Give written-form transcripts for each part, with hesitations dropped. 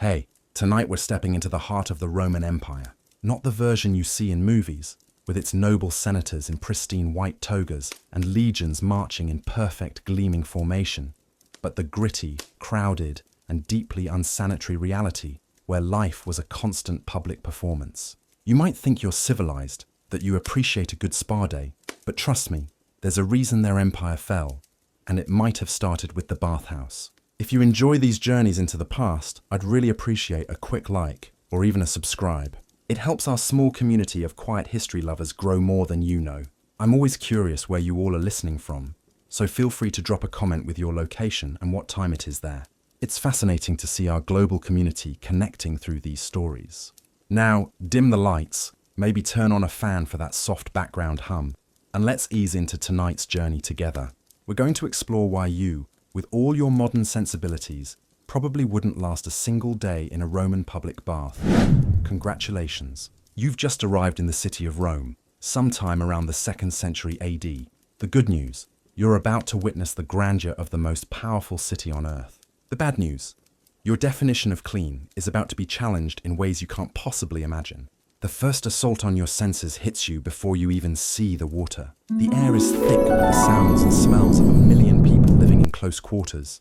Hey, tonight we're stepping into the heart of the Roman Empire. Not the version you see in movies, with its noble senators in pristine white togas and legions marching in perfect gleaming formation, but the gritty, crowded, and deeply unsanitary reality where life was a constant public performance. You might think you're civilized, that you appreciate a good spa day, but trust me, there's a reason their empire fell, and it might have started with the Bathhouse. If you enjoy these journeys into the past, I'd really appreciate a quick like, or even a subscribe. It helps our small community of quiet history lovers grow more than you know. I'm always curious where you all are listening from, so feel free to drop a comment with your location and what time it is there. It's fascinating to see our global community connecting through these stories. Now, dim the lights, maybe turn on a fan for that soft background hum, and let's ease into tonight's journey together. We're going to explore why you, with all your modern sensibilities, probably wouldn't last a single day in a Roman public bath. Congratulations. You've just arrived in the city of Rome, sometime around the 2nd century AD. The good news, you're about to witness the grandeur of the most powerful city on earth. The bad news, your definition of clean is about to be challenged in ways you can't possibly imagine. The first assault on your senses hits you before you even see the water. The air is thick with the sounds and smells of a million people living in close quarters.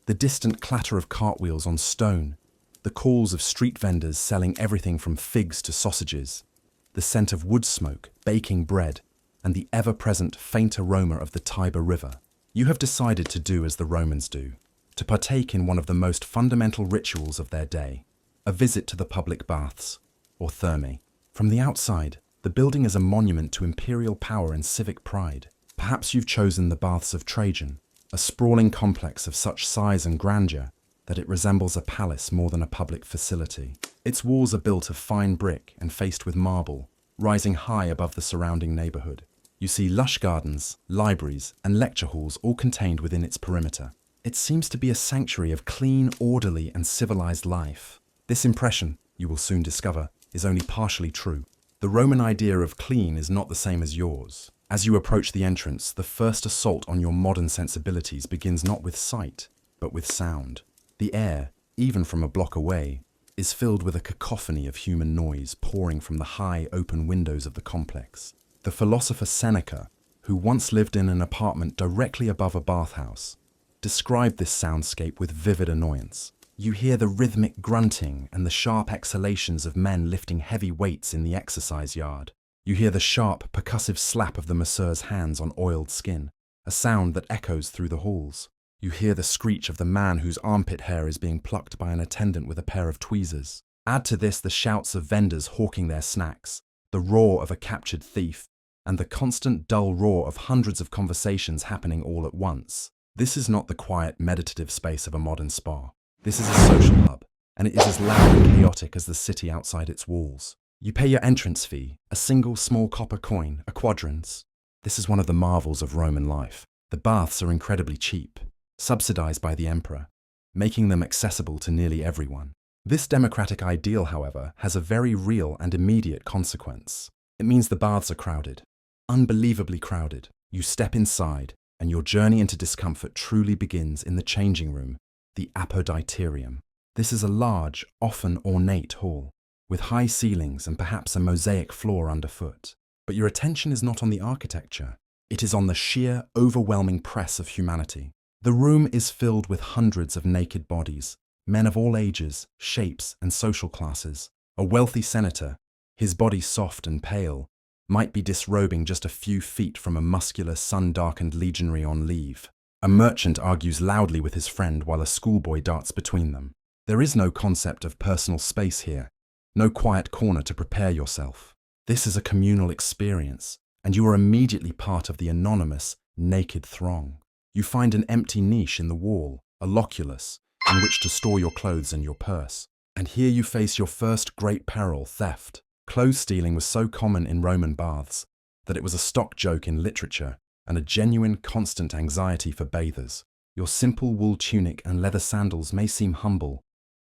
The distant clatter of cartwheels on stone, the calls of street vendors selling everything from figs to sausages, the scent of wood smoke, baking bread, and the ever-present faint aroma of the Tiber River. You have decided to do as the Romans do, to partake in one of the most fundamental rituals of their day, a visit to the public baths, or thermae. From the outside, the building is a monument to imperial power and civic pride. Perhaps you've chosen the Baths of Trajan, a sprawling complex of such size and grandeur that it resembles a palace more than a public facility. Its walls are built of fine brick and faced with marble, rising high above the surrounding neighborhood. You see lush gardens, libraries, and lecture halls all contained within its perimeter. It seems to be a sanctuary of clean, orderly, and civilized life. This impression, you will soon discover, is only partially true. The Roman idea of clean is not the same as yours. As you approach the entrance, the first assault on your modern sensibilities begins not with sight, but with sound. The air, even from a block away, is filled with a cacophony of human noise pouring from the high, open windows of the complex. The philosopher Seneca, who once lived in an apartment directly above a bathhouse, described this soundscape with vivid annoyance. You hear the rhythmic grunting and the sharp exhalations of men lifting heavy weights in the exercise yard. You hear the sharp, percussive slap of the masseur's hands on oiled skin, a sound that echoes through the halls. You hear the screech of the man whose armpit hair is being plucked by an attendant with a pair of tweezers. Add to this the shouts of vendors hawking their snacks, the roar of a captured thief, and the constant dull roar of hundreds of conversations happening all at once. This is not the quiet, meditative space of a modern spa. This is a social hub, and it is as loud and chaotic as the city outside its walls. You pay your entrance fee, a single small copper coin, a quadrans. This is one of the marvels of Roman life. The baths are incredibly cheap, subsidized by the emperor, making them accessible to nearly everyone. This democratic ideal, however, has a very real and immediate consequence. It means the baths are crowded, unbelievably crowded. You step inside, and your journey into discomfort truly begins in the changing room, the apoditerium. This is a large, often ornate hall, with high ceilings and perhaps a mosaic floor underfoot. But your attention is not on the architecture. It is on the sheer, overwhelming press of humanity. The room is filled with hundreds of naked bodies, men of all ages, shapes, and social classes. A wealthy senator, his body soft and pale, might be disrobing just a few feet from a muscular, sun-darkened legionary on leave. A merchant argues loudly with his friend while a schoolboy darts between them. There is no concept of personal space here, no quiet corner to prepare yourself. This is a communal experience, and you are immediately part of the anonymous, naked throng. You find an empty niche in the wall, a loculus, in which to store your clothes and your purse. And here you face your first great peril, theft. Clothes stealing was so common in Roman baths that it was a stock joke in literature and a genuine, constant anxiety for bathers. Your simple wool tunic and leather sandals may seem humble,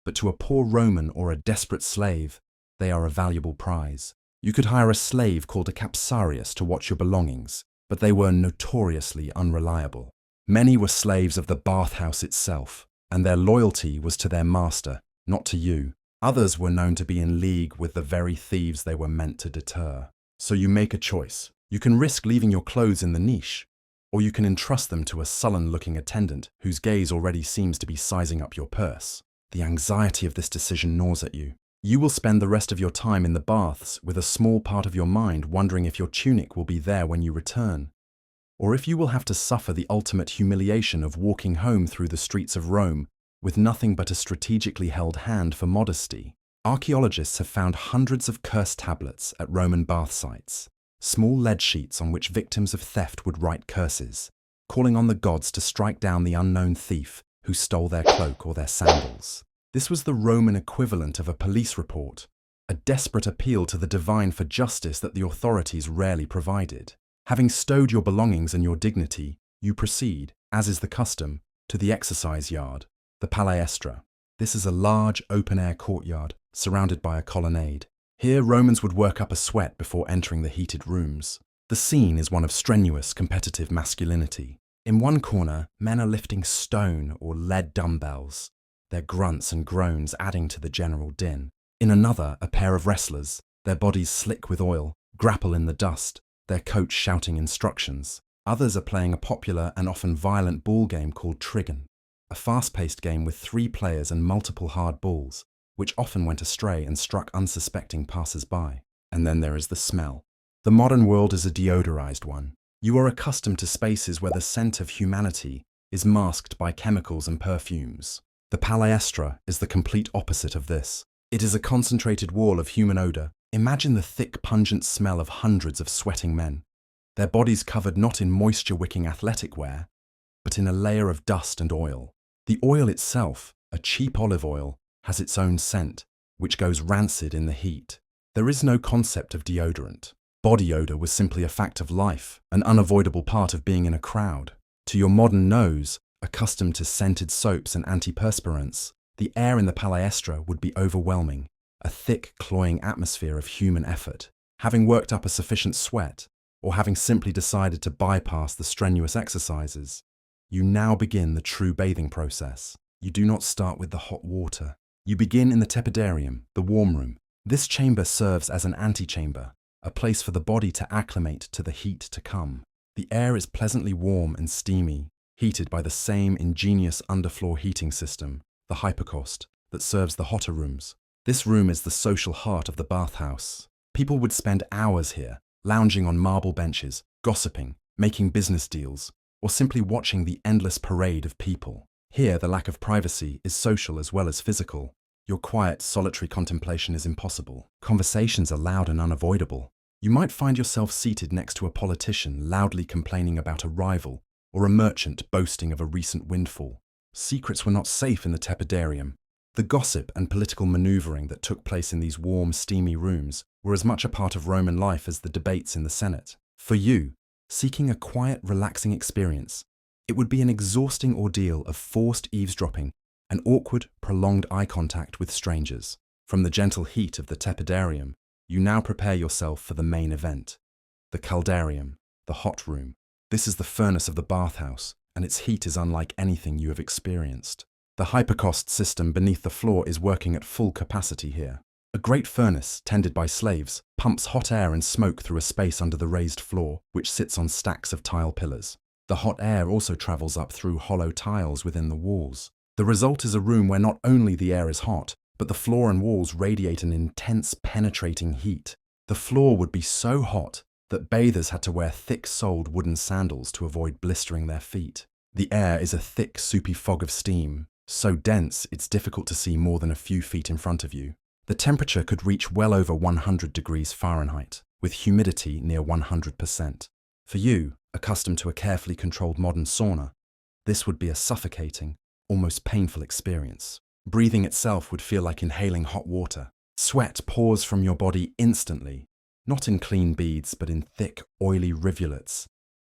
but to a poor Roman or a desperate slave, they are a valuable prize. You could hire a slave called a capsarius to watch your belongings, but they were notoriously unreliable. Many were slaves of the bathhouse itself, and their loyalty was to their master, Not to you. Others were known to be in league with the very thieves they were meant to deter. So you make a choice. You can risk leaving your clothes in the niche, or you can entrust them to a sullen-looking attendant whose gaze already seems to be sizing up your purse. The anxiety of this decision gnaws at you. You will spend the rest of your time in the baths with a small part of your mind wondering if your tunic will be there when you return, or if you will have to suffer the ultimate humiliation of walking home through the streets of Rome with nothing but a strategically held hand for modesty. Archaeologists have found hundreds of curse tablets at Roman bath sites, small lead sheets on which victims of theft would write curses, calling on the gods to strike down the unknown thief who stole their cloak or their sandals. This was the Roman equivalent of a police report, a desperate appeal to the divine for justice that the authorities rarely provided. Having stowed your belongings and your dignity, you proceed, as is the custom, to the exercise yard, the palestra. This is a large open-air courtyard surrounded by a colonnade. Here, Romans would work up a sweat before entering the heated rooms. The scene is one of strenuous, competitive masculinity. In one corner, men are lifting stone or lead dumbbells, their grunts and groans adding to the general din. In another, a pair of wrestlers, their bodies slick with oil, grapple in the dust, their coach shouting instructions. Others are playing a popular and often violent ball game called Trigon, a fast-paced game with 3 players and multiple hard balls, which often went astray and struck unsuspecting passers-by. And then there is the smell. The modern world is a deodorized one. You are accustomed to spaces where the scent of humanity is masked by chemicals and perfumes. The palestra is the complete opposite of this. It is a concentrated wall of human odor. Imagine the thick, pungent smell of hundreds of sweating men, their bodies covered not in moisture-wicking athletic wear, but in a layer of dust and oil. The oil itself, a cheap olive oil, has its own scent, which goes rancid in the heat. There is no concept of deodorant. Body odor was simply a fact of life, an unavoidable part of being in a crowd. To your modern nose, accustomed to scented soaps and antiperspirants, the air in the palestra would be overwhelming, a thick, cloying atmosphere of human effort. Having worked up a sufficient sweat, or having simply decided to bypass the strenuous exercises, you now begin the true bathing process. You do not start with the hot water. You begin in the tepidarium, the warm room. This chamber serves as an antechamber, a place for the body to acclimate to the heat to come. The air is pleasantly warm and steamy, heated by the same ingenious underfloor heating system, the hypocaust, that serves the hotter rooms. This room is the social heart of the bathhouse. People would spend hours here, lounging on marble benches, gossiping, making business deals, or simply watching the endless parade of people. Here, the lack of privacy is social as well as physical. Your quiet, solitary contemplation is impossible. Conversations are loud and unavoidable. You might find yourself seated next to a politician loudly complaining about a rival, or a merchant boasting of a recent windfall. Secrets were not safe in the tepidarium. The gossip and political maneuvering that took place in these warm, steamy rooms were as much a part of Roman life as the debates in the Senate. For you, seeking a quiet, relaxing experience, it would be an exhausting ordeal of forced eavesdropping and awkward, prolonged eye contact with strangers. From the gentle heat of the tepidarium, you now prepare yourself for the main event, the caldarium, the hot room. This is the furnace of the bathhouse, and its heat is unlike anything you have experienced. The hypocaust system beneath the floor is working at full capacity here. A great furnace, tended by slaves, pumps hot air and smoke through a space under the raised floor, which sits on stacks of tile pillars. The hot air also travels up through hollow tiles within the walls. The result is a room where not only the air is hot, but the floor and walls radiate an intense, penetrating heat. The floor would be so hot that bathers had to wear thick-soled wooden sandals to avoid blistering their feet. The air is a thick, soupy fog of steam, so dense it's difficult to see more than a few feet in front of you. The temperature could reach well over 100 degrees Fahrenheit, with humidity near 100%. For you, accustomed to a carefully controlled modern sauna, this would be a suffocating, almost painful experience. Breathing itself would feel like inhaling hot water. Sweat pours from your body instantly, not in clean beads, but in thick, oily rivulets,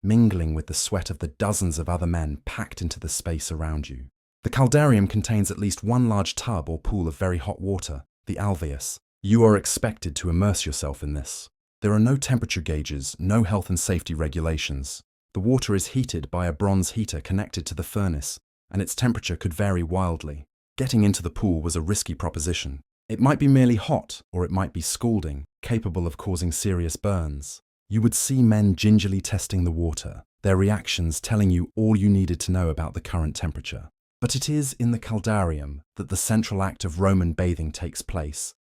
mingling with the sweat of the dozens of other men packed into the space around you. The caldarium contains at least one large tub or pool of very hot water, the alveus. You are expected to immerse yourself in this. There are no temperature gauges, no health and safety regulations. The water is heated by a bronze heater connected to the furnace, and its temperature could vary wildly. Getting into the pool was a risky proposition. It might be merely hot, or it might be scalding, capable of causing serious burns. You would see men gingerly testing the water, their reactions telling you all you needed to know about the current temperature. But it is in the caldarium that the central act of Roman bathing takes place,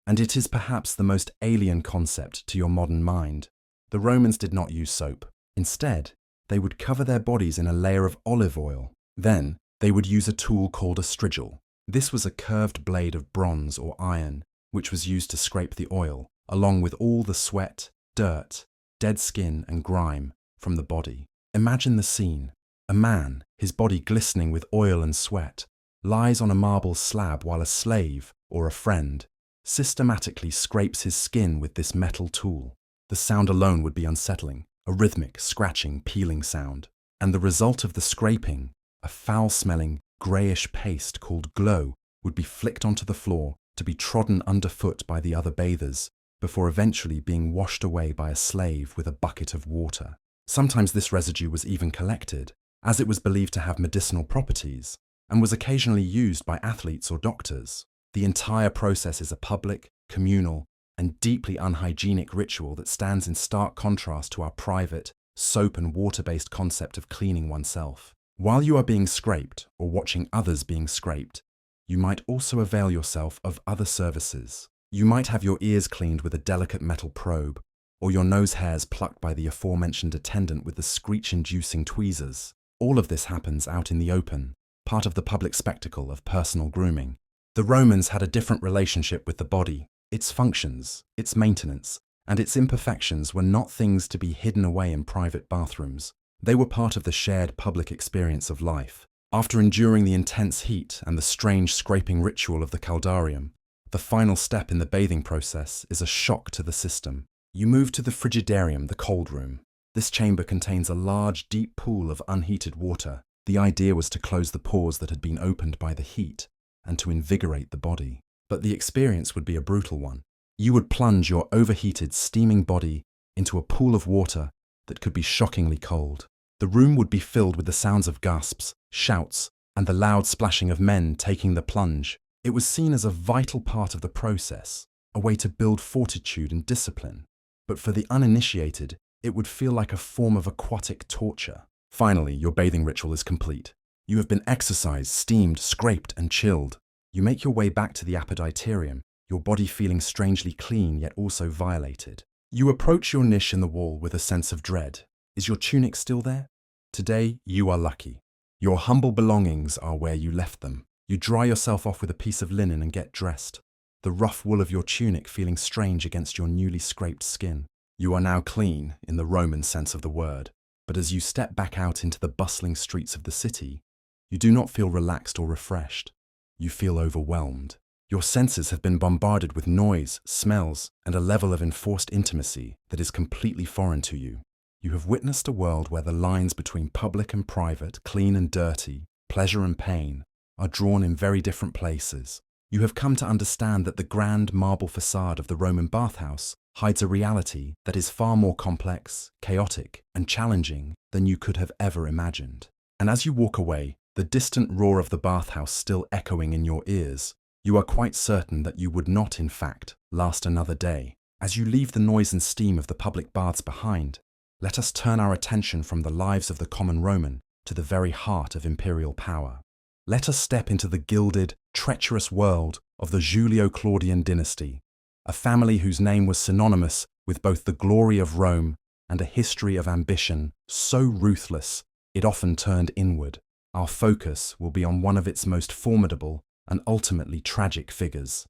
and it is perhaps the most alien concept to your modern mind. The Romans did not use soap. Instead, they would cover their bodies in a layer of olive oil. Then, they would use a tool called a strigil. This was a curved blade of bronze or iron, which was used to scrape the oil, along with all the sweat, dirt, dead skin and grime from the body. Imagine the scene. A man, his body glistening with oil and sweat, lies on a marble slab while a slave, or a friend, systematically scrapes his skin with this metal tool. The sound alone would be unsettling, a rhythmic, scratching, peeling sound. And the result of the scraping, a foul-smelling, greyish paste called glow, would be flicked onto the floor to be trodden underfoot by the other bathers, before eventually being washed away by a slave with a bucket of water. Sometimes this residue was even collected, as it was believed to have medicinal properties, and was occasionally used by athletes or doctors. The entire process is a public, communal, and deeply unhygienic ritual that stands in stark contrast to our private, soap and water-based concept of cleaning oneself. While you are being scraped, or watching others being scraped, you might also avail yourself of other services. You might have your ears cleaned with a delicate metal probe, or your nose hairs plucked by the aforementioned attendant with the screech-inducing tweezers. All of this happens out in the open, part of the public spectacle of personal grooming. The Romans had a different relationship with the body. Its functions, its maintenance, and its imperfections were not things to be hidden away in private bathrooms. They were part of the shared public experience of life. After enduring the intense heat and the strange scraping ritual of the caldarium, the final step in the bathing process is a shock to the system. You move to the frigidarium, the cold room. This chamber contains a large, deep pool of unheated water. The idea was to close the pores that had been opened by the heat and to invigorate the body. But the experience would be a brutal one. You would plunge your overheated, steaming body into a pool of water that could be shockingly cold. The room would be filled with the sounds of gasps, shouts, and the loud splashing of men taking the plunge. It was seen as a vital part of the process, a way to build fortitude and discipline. But for the uninitiated, it would feel like a form of aquatic torture. Finally, your bathing ritual is complete. You have been exercised, steamed, scraped, and chilled. You make your way back to the apoditerium, your body feeling strangely clean yet also violated. You approach your niche in the wall with a sense of dread. Is your tunic still there? Today, you are lucky. Your humble belongings are where you left them. You dry yourself off with a piece of linen and get dressed, the rough wool of your tunic feeling strange against your newly scraped skin. You are now clean, in the Roman sense of the word, but as you step back out into the bustling streets of the city, you do not feel relaxed or refreshed. You feel overwhelmed. Your senses have been bombarded with noise, smells, and a level of enforced intimacy that is completely foreign to you. You have witnessed a world where the lines between public and private, clean and dirty, pleasure and pain, are drawn in very different places. You have come to understand that the grand marble facade of the Roman bathhouse hides a reality that is far more complex, chaotic, and challenging than you could have ever imagined. And as you walk away, the distant roar of the bathhouse still echoing in your ears, you are quite certain that you would not, in fact, last another day. As you leave the noise and steam of the public baths behind, let us turn our attention from the lives of the common Roman to the very heart of imperial power. Let us step into the gilded, treacherous world of the Julio-Claudian dynasty, a family whose name was synonymous with both the glory of Rome and a history of ambition so ruthless it often turned inward. Our focus will be on one of its most formidable and ultimately tragic figures.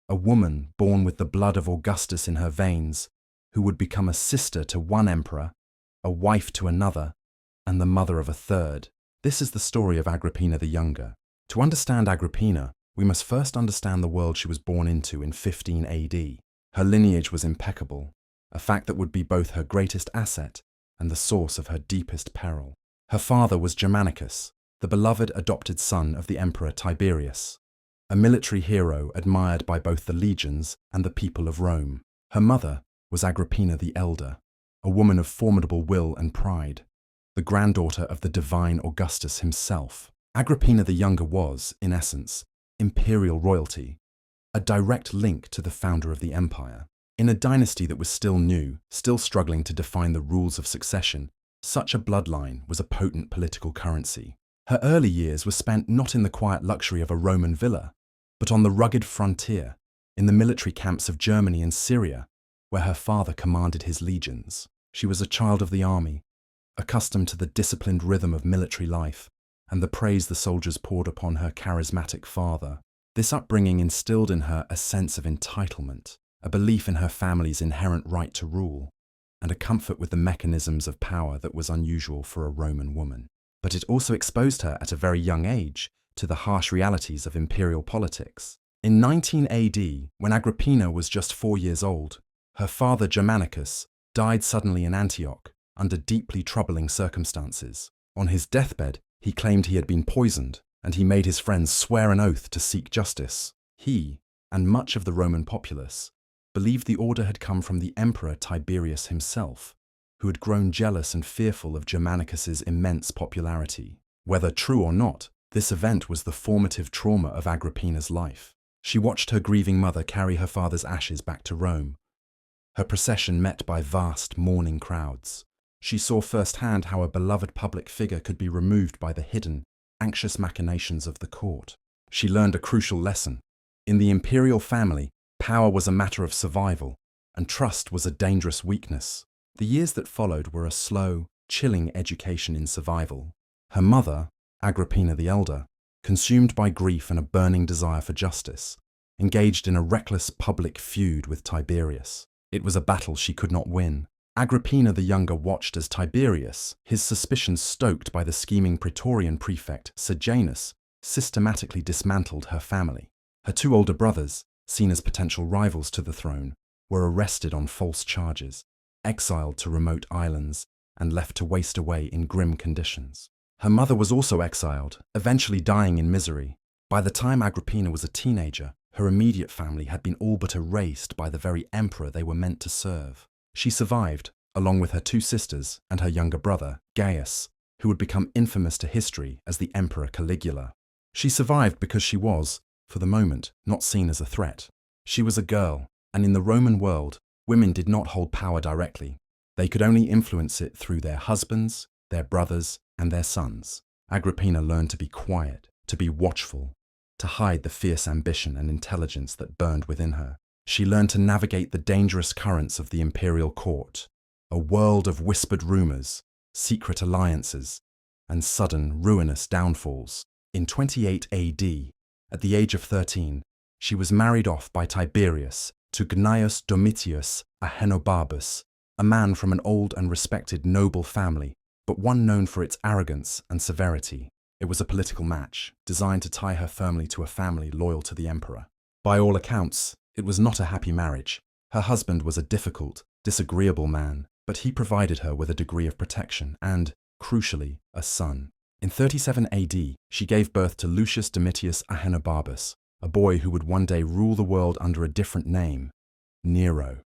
A woman born with the blood of Augustus in her veins, who would become a sister to one emperor, a wife to another, and the mother of a third. This is the story of Agrippina the Younger. To understand Agrippina, we must first understand the world she was born into in 15 AD. Her lineage was impeccable, a fact that would be both her greatest asset and the source of her deepest peril. Her father was Germanicus, the beloved adopted son of the Emperor Tiberius, a military hero admired by both the legions and the people of Rome. Her mother was Agrippina the Elder, a woman of formidable will and pride, the granddaughter of the divine Augustus himself. Agrippina the Younger was, in essence, imperial royalty, a direct link to the founder of the empire. In a dynasty that was still new, still struggling to define the rules of succession, such a bloodline was a potent political currency. Her early years were spent not in the quiet luxury of a Roman villa, but on the rugged frontier, in the military camps of Germany and Syria, where her father commanded his legions. She was a child of the army, accustomed to the disciplined rhythm of military life and the praise the soldiers poured upon her charismatic father. This upbringing instilled in her a sense of entitlement, a belief in her family's inherent right to rule, and a comfort with the mechanisms of power that was unusual for a Roman woman. But it also exposed her at a very young age to the harsh realities of imperial politics. In 19 AD, when Agrippina was just 4 years old, her father Germanicus died suddenly in Antioch under deeply troubling circumstances. On his deathbed, he claimed he had been poisoned, and he made his friends swear an oath to seek justice. He, and much of the Roman populace, believed the order had come from the emperor Tiberius himself, who had grown jealous and fearful of Germanicus's immense popularity. Whether true or not, this event was the formative trauma of Agrippina's life. She watched her grieving mother carry her father's ashes back to Rome, her procession met by vast mourning crowds. She saw firsthand how a beloved public figure could be removed by the hidden, anxious machinations of the court. She learned a crucial lesson. In the imperial family, power was a matter of survival, and trust was a dangerous weakness. The years that followed were a slow, chilling education in survival. Her mother, Agrippina the Elder, consumed by grief and a burning desire for justice, engaged in a reckless public feud with Tiberius. It was a battle she could not win. Agrippina the Younger watched as Tiberius, his suspicions stoked by the scheming Praetorian prefect Sejanus, systematically dismantled her family. Her 2 older brothers, seen as potential rivals to the throne, were arrested on false charges, exiled to remote islands, and left to waste away in grim conditions. Her mother was also exiled, eventually dying in misery. By the time Agrippina was a teenager, her immediate family had been all but erased by the very emperor they were meant to serve. She survived, along with her 2 sisters and her younger brother, Gaius, who would become infamous to history as the Emperor Caligula. She survived because she was, for the moment, not seen as a threat. She was a girl, and in the Roman world, women did not hold power directly. They could only influence it through their husbands, their brothers, and their sons. Agrippina learned to be quiet, to be watchful, to hide the fierce ambition and intelligence that burned within her. She learned to navigate the dangerous currents of the imperial court, a world of whispered rumors, secret alliances, and sudden, ruinous downfalls. In 28 AD, at the age of 13, she was married off by Tiberius to Gnaeus Domitius Ahenobarbus, a man from an old and respected noble family, but one known for its arrogance and severity. It was a political match, designed to tie her firmly to a family loyal to the emperor. By all accounts, it was not a happy marriage. Her husband was a difficult, disagreeable man, but he provided her with a degree of protection and, crucially, a son. In 37 AD, she gave birth to Lucius Domitius Ahenobarbus, a boy who would one day rule the world under a different name, Nero.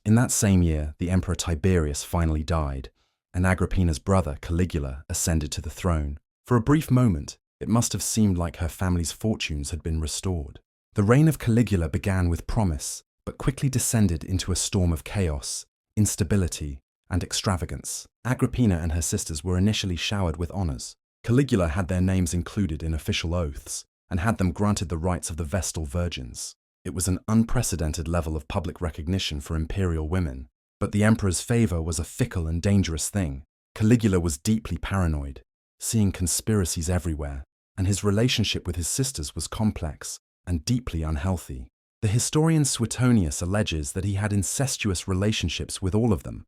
In that same year, the Emperor Tiberius finally died, and Agrippina's brother Caligula ascended to the throne. For a brief moment, it must have seemed like her family's fortunes had been restored. The reign of Caligula began with promise, but quickly descended into a storm of chaos, instability, and extravagance. Agrippina and her sisters were initially showered with honors. Caligula had their names included in official oaths, and had them granted the rights of the Vestal Virgins. It was an unprecedented level of public recognition for imperial women. But the emperor's favor was a fickle and dangerous thing. Caligula was deeply paranoid, seeing conspiracies everywhere, and his relationship with his sisters was complex and deeply unhealthy. The historian Suetonius alleges that he had incestuous relationships with all of them.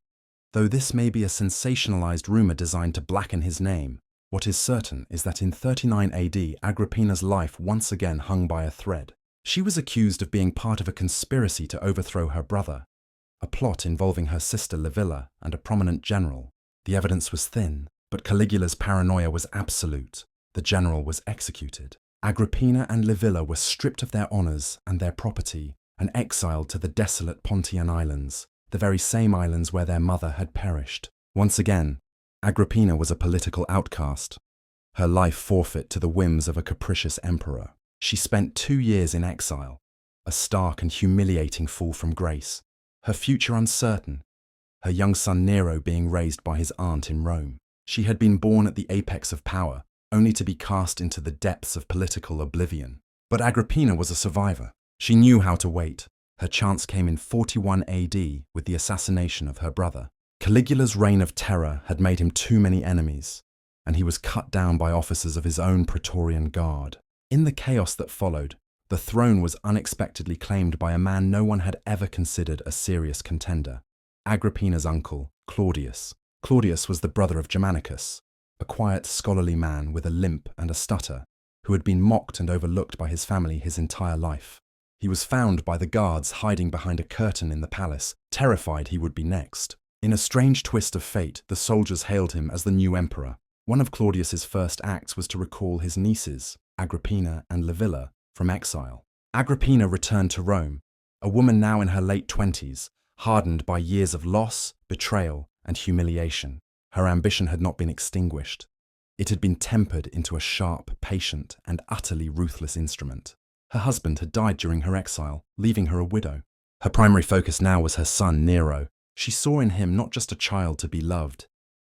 Though this may be a sensationalized rumor designed to blacken his name, what is certain is that in 39 AD, Agrippina's life once again hung by a thread. She was accused of being part of a conspiracy to overthrow her brother, a plot involving her sister Livilla and a prominent general. The evidence was thin, but Caligula's paranoia was absolute. The general was executed. Agrippina and Livilla were stripped of their honors and their property and exiled to the desolate Pontian Islands, the very same islands where their mother had perished. Once again, Agrippina was a political outcast. her life forfeit to the whims of a capricious emperor. She spent 2 years in exile, a stark and humiliating fall from grace, her future uncertain, her young son Nero being raised by his aunt in Rome. She had been born at the apex of power, only to be cast into the depths of political oblivion. But Agrippina was a survivor. She knew how to wait. Her chance came in 41 AD with the assassination of her brother. Caligula's reign of terror had made him too many enemies, and he was cut down by officers of his own Praetorian Guard. In the chaos that followed, the throne was unexpectedly claimed by a man no one had ever considered a serious contender: Agrippina's uncle, Claudius. Claudius was the brother of Germanicus, a quiet, scholarly man with a limp and a stutter, who had been mocked and overlooked by his family his entire life. He was found by the guards hiding behind a curtain in the palace, terrified he would be next. In a strange twist of fate, the soldiers hailed him as the new emperor. One of Claudius's first acts was to recall his nieces, Agrippina and Livilla, from exile. Agrippina returned to Rome, a woman now in her late 20s, hardened by years of loss, betrayal, and humiliation. Her ambition had not been extinguished. It had been tempered into a sharp, patient, and utterly ruthless instrument. Her husband had died during her exile, leaving her a widow. Her primary focus now was her son, Nero. She saw in him not just a child to be loved,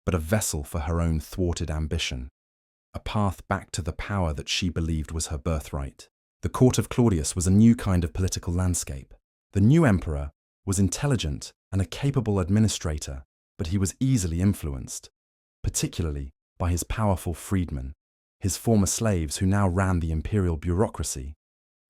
but a vessel for her own thwarted ambition, a path back to the power that she believed was her birthright. The court of Claudius was a new kind of political landscape. The new emperor was intelligent and a capable administrator, but he was easily influenced, particularly by his powerful freedmen, his former slaves who now ran the imperial bureaucracy,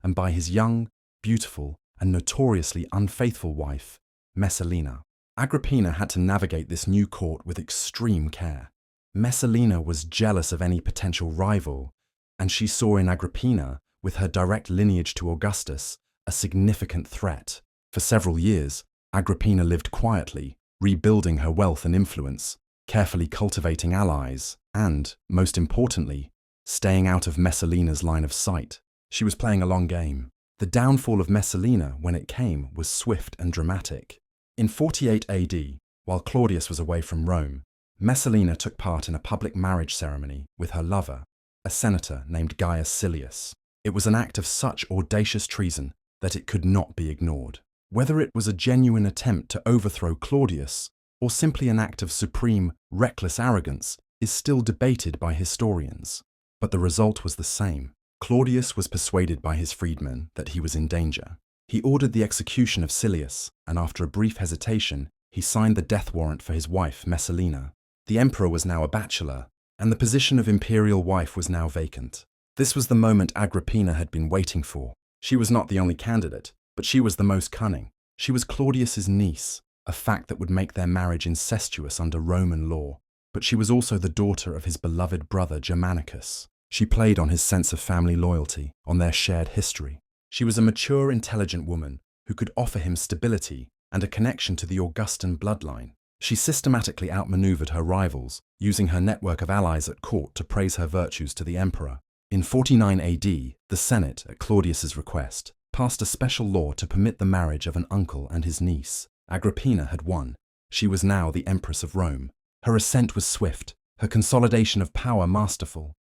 and by his young, beautiful, and notoriously unfaithful wife, Messalina. Agrippina had to navigate this new court with extreme care. Messalina was jealous of any potential rival, and she saw in Agrippina, with her direct lineage to Augustus, a significant threat. For several years, Agrippina lived quietly, rebuilding her wealth and influence, carefully cultivating allies, and, most importantly, staying out of Messalina's line of sight. She was playing a long game. The downfall of Messalina, when it came, was swift and dramatic. In 48 AD, while Claudius was away from Rome, Messalina took part in a public marriage ceremony with her lover, a senator named Gaius Silius. It was an act of such audacious treason that it could not be ignored. Whether it was a genuine attempt to overthrow Claudius or simply an act of supreme, reckless arrogance is still debated by historians. But the result was the same. Claudius was persuaded by his freedmen that he was in danger. He ordered the execution of Silius, and after a brief hesitation, he signed the death warrant for his wife, Messalina. The emperor was now a bachelor, and the position of imperial wife was now vacant. This was the moment Agrippina had been waiting for. She was not the only candidate, but she was the most cunning. She was Claudius's niece, a fact that would make their marriage incestuous under Roman law. But she was also the daughter of his beloved brother Germanicus. She played on his sense of family loyalty, on their shared history. She was a mature, intelligent woman who could offer him stability and a connection to the Augustan bloodline. She systematically outmaneuvered her rivals, using her network of allies at court to praise her virtues to the emperor. In 49 AD, the Senate, at Claudius's request, passed a special law to permit the marriage of an uncle and his niece. Agrippina had won. She was now the Empress of Rome. Her ascent was swift, her consolidation of power masterful.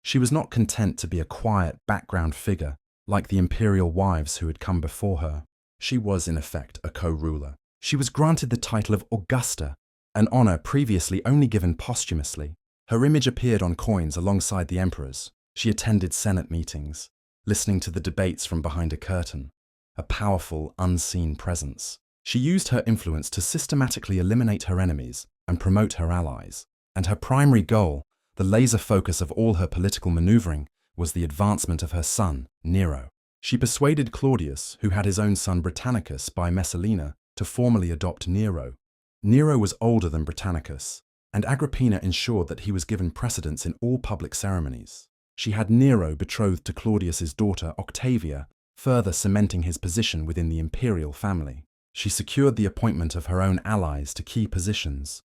She was not content to be a quiet background figure like the imperial wives who had come before her. She was, in effect, a co-ruler. She was granted the title of Augusta, an honor previously only given posthumously. Her image appeared on coins alongside the emperor's. She attended Senate meetings, listening to the debates from behind a curtain, a powerful, unseen presence. She used her influence to systematically eliminate her enemies and promote her allies. And her primary goal, the laser focus of all her political maneuvering, was the advancement of her son, Nero. She persuaded Claudius, who had his own son Britannicus by Messalina, to formally adopt Nero. Nero was older than Britannicus, and Agrippina ensured that he was given precedence in all public ceremonies. She had Nero betrothed to Claudius's daughter Octavia, further cementing his position within the imperial family. She secured the appointment of her own allies to key positions,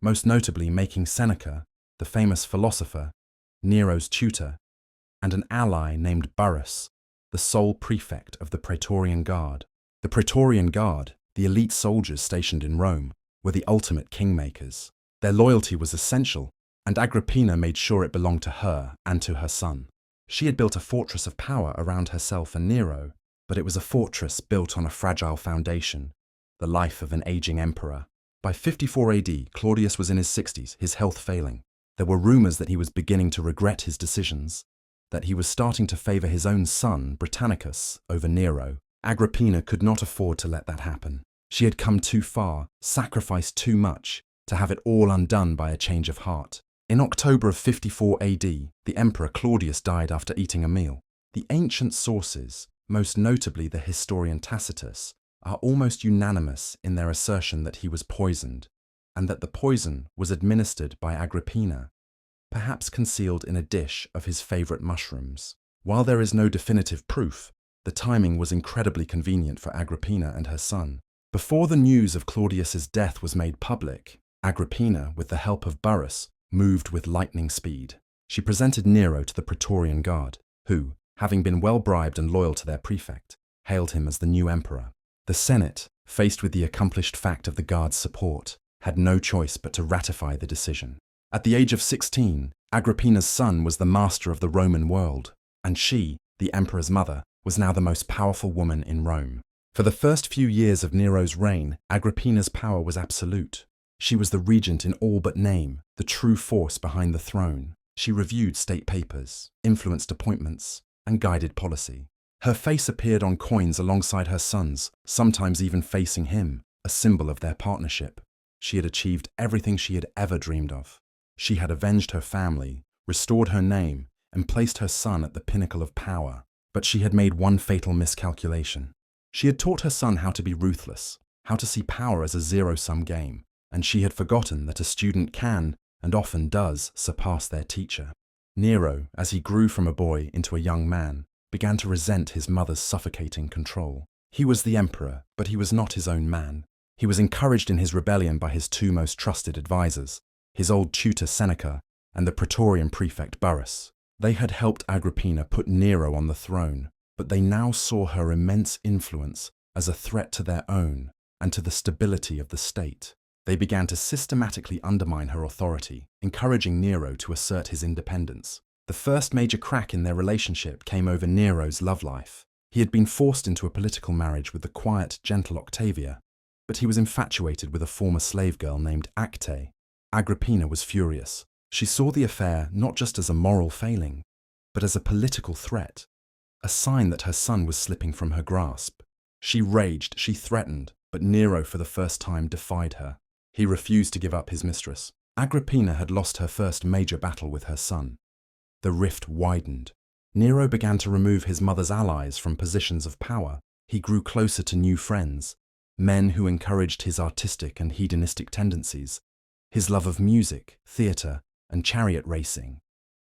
most notably making Seneca, the famous philosopher, Nero's tutor, and an ally named Burrus, the sole prefect of the Praetorian Guard. The Praetorian Guard, the elite soldiers stationed in Rome, were the ultimate kingmakers. Their loyalty was essential and Agrippina made sure it belonged to her and to her son. She had built a fortress of power around herself and Nero, but it was a fortress built on a fragile foundation, the life of an aging emperor. By 54 AD, Claudius was in his 60s, his health failing. There were rumors that he was beginning to regret his decisions, that he was starting to favor his own son, Britannicus, over Nero. Agrippina could not afford to let that happen. She had come too far, sacrificed too much, to have it all undone by a change of heart. In October of 54 AD, the emperor Claudius died after eating a meal. The ancient sources, most notably the historian Tacitus, are almost unanimous in their assertion that he was poisoned, and that the poison was administered by Agrippina, perhaps concealed in a dish of his favorite mushrooms. While there is no definitive proof, the timing was incredibly convenient for Agrippina and her son. Before the news of Claudius's death was made public, Agrippina, with the help of Burrus, moved with lightning speed. She presented Nero to the Praetorian Guard, who, having been well bribed and loyal to their prefect, hailed him as the new emperor. The Senate, faced with the accomplished fact of the Guard's support, had no choice but to ratify the decision. At the age of 16, Agrippina's son was the master of the Roman world, and she, the emperor's mother, was now the most powerful woman in Rome. For the first few years of Nero's reign, Agrippina's power was absolute. She was the regent in all but name, the true force behind the throne. She reviewed state papers, influenced appointments, and guided policy. Her face appeared on coins alongside her son's, sometimes even facing him, a symbol of their partnership. She had achieved everything she had ever dreamed of. She had avenged her family, restored her name, and placed her son at the pinnacle of power. But she had made one fatal miscalculation. She had taught her son how to be ruthless, how to see power as a zero-sum game, and she had forgotten that a student can, and often does, surpass their teacher. Nero, as he grew from a boy into a young man, began to resent his mother's suffocating control. He was the emperor, but he was not his own man. He was encouraged in his rebellion by his two most trusted advisors, his old tutor Seneca and the Praetorian prefect Burrus. They had helped Agrippina put Nero on the throne, but they now saw her immense influence as a threat to their own and to the stability of the state. They began to systematically undermine her authority, encouraging Nero to assert his independence. The first major crack in their relationship came over Nero's love life. He had been forced into a political marriage with the quiet, gentle Octavia, but he was infatuated with a former slave girl named Acte. Agrippina was furious. She saw the affair not just as a moral failing, but as a political threat, a sign that her son was slipping from her grasp. She raged, she threatened, but Nero for the first time defied her. He refused to give up his mistress. Agrippina had lost her first major battle with her son. The rift widened. Nero began to remove his mother's allies from positions of power. He grew closer to new friends, men who encouraged his artistic and hedonistic tendencies, his love of music, theatre, and chariot racing,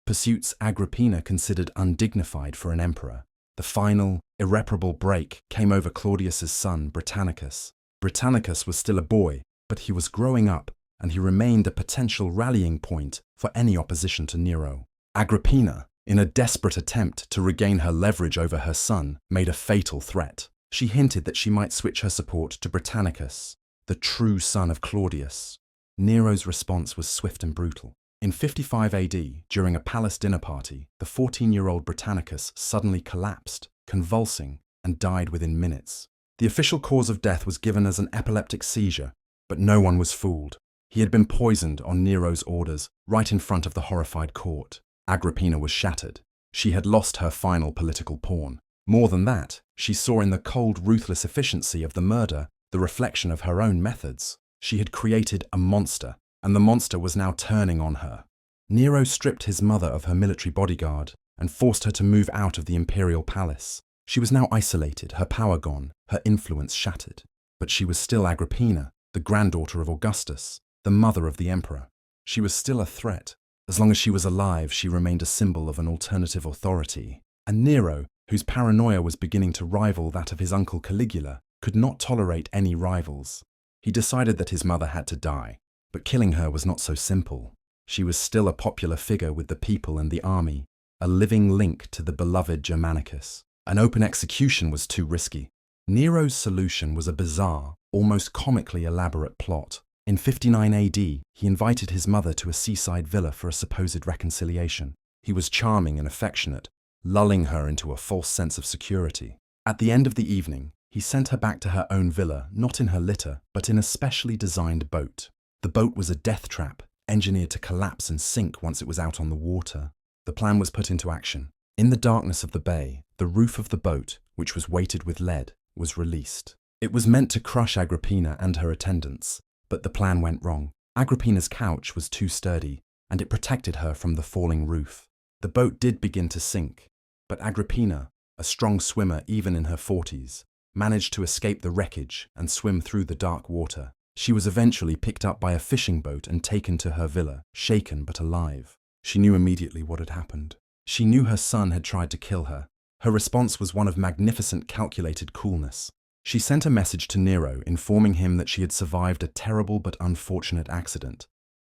pursuits Agrippina considered undignified for an emperor. The final, irreparable break came over Claudius's son, Britannicus. Britannicus was still a boy, but he was growing up, and he remained a potential rallying point for any opposition to Nero. Agrippina, in a desperate attempt to regain her leverage over her son, made a fatal threat. She hinted that she might switch her support to Britannicus, the true son of Claudius. Nero's response was swift and brutal. In 55 AD, during a palace dinner party, the 14-year-old Britannicus suddenly collapsed, convulsing, and died within minutes. The official cause of death was given as an epileptic seizure, but no one was fooled. He had been poisoned on Nero's orders, right in front of the horrified court. Agrippina was shattered. She had lost her final political pawn. More than that, she saw in the cold, ruthless efficiency of the murder the reflection of her own methods. She had created a monster, and the monster was now turning on her. Nero stripped his mother of her military bodyguard and forced her to move out of the imperial palace. She was now isolated, her power gone, her influence shattered. But she was still Agrippina, the granddaughter of Augustus, the mother of the emperor. She was still a threat. As long as she was alive, she remained a symbol of an alternative authority. And Nero, whose paranoia was beginning to rival that of his uncle Caligula, could not tolerate any rivals. He decided that his mother had to die, but killing her was not so simple. She was still a popular figure with the people and the army, a living link to the beloved Germanicus. An open execution was too risky. Nero's solution was a bizarre, almost comically elaborate plot. In 59 AD, he invited his mother to a seaside villa for a supposed reconciliation. He was charming and affectionate, lulling her into a false sense of security. At the end of the evening, he sent her back to her own villa, not in her litter, but in a specially designed boat. The boat was a death trap, engineered to collapse and sink once it was out on the water. The plan was put into action. In the darkness of the bay, the roof of the boat, which was weighted with lead, was released. It was meant to crush Agrippina and her attendants, but the plan went wrong. Agrippina's couch was too sturdy, and it protected her from the falling roof. The boat did begin to sink, but Agrippina, a strong swimmer even in her 40s, managed to escape the wreckage and swim through the dark water. She was eventually picked up by a fishing boat and taken to her villa, shaken but alive. She knew immediately what had happened. She knew her son had tried to kill her. Her response was one of magnificent, calculated coolness. She sent a message to Nero informing him that she had survived a terrible but unfortunate accident,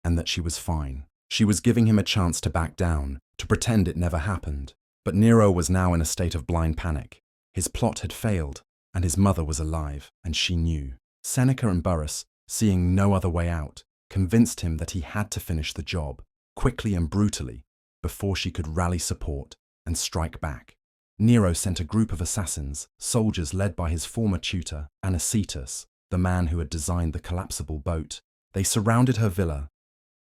and that she was fine. She was giving him a chance to back down, to pretend it never happened. But Nero was now in a state of blind panic. His plot had failed, and his mother was alive, and she knew. Seneca and Burrus, seeing no other way out, convinced him that he had to finish the job, quickly and brutally, before she could rally support and strike back. Nero sent a group of assassins, soldiers led by his former tutor, Anicetus, the man who had designed the collapsible boat. They surrounded her villa,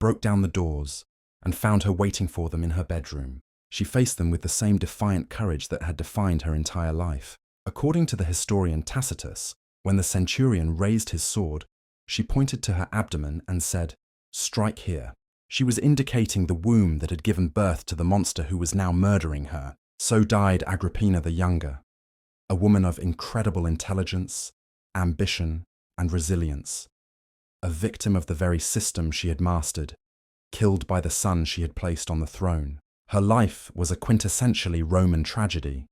broke down the doors, and found her waiting for them in her bedroom. She faced them with the same defiant courage that had defined her entire life. According to the historian Tacitus, when the centurion raised his sword, she pointed to her abdomen and said, "Strike here." She was indicating the womb that had given birth to the monster who was now murdering her. So died Agrippina the Younger, a woman of incredible intelligence, ambition, and resilience, a victim of the very system she had mastered, killed by the son she had placed on the throne. Her life was a quintessentially Roman tragedy,